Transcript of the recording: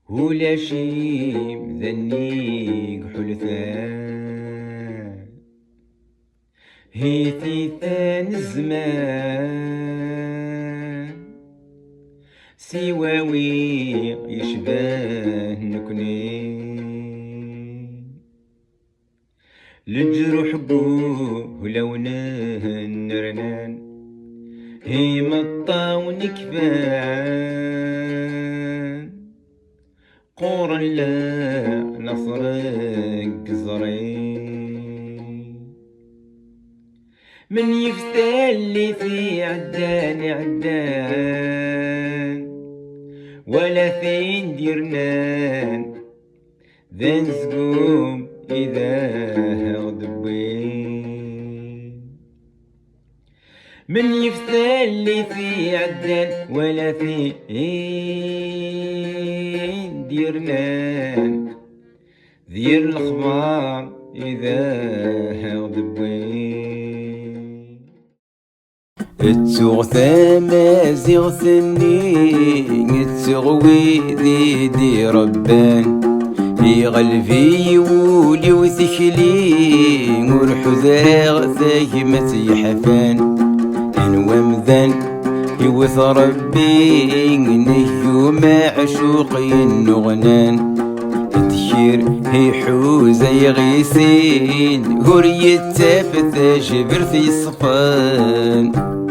ولا شي مذني حلثان هيتي ثان الزمان سواوي يشبه نكني للجروح بوه لونه النرنان هي مطاون كفان قورا لا نصرك زرين من يفتل في عدان ولا فين ديرنان ذا نزقوم إذا غضبين من يفتل في عدان ولا فين ديرنان ذير الخبار إذا غضبين التغثى مازيغثني التغوي ذي ربان في قلبي ولي وثكلي والحذاغ ثايمة يحفان انوى مذان يوث ربي نهيو معشوقي النغنان تشير هي حوزة يغيسين هورية تافت جبرتي الصفان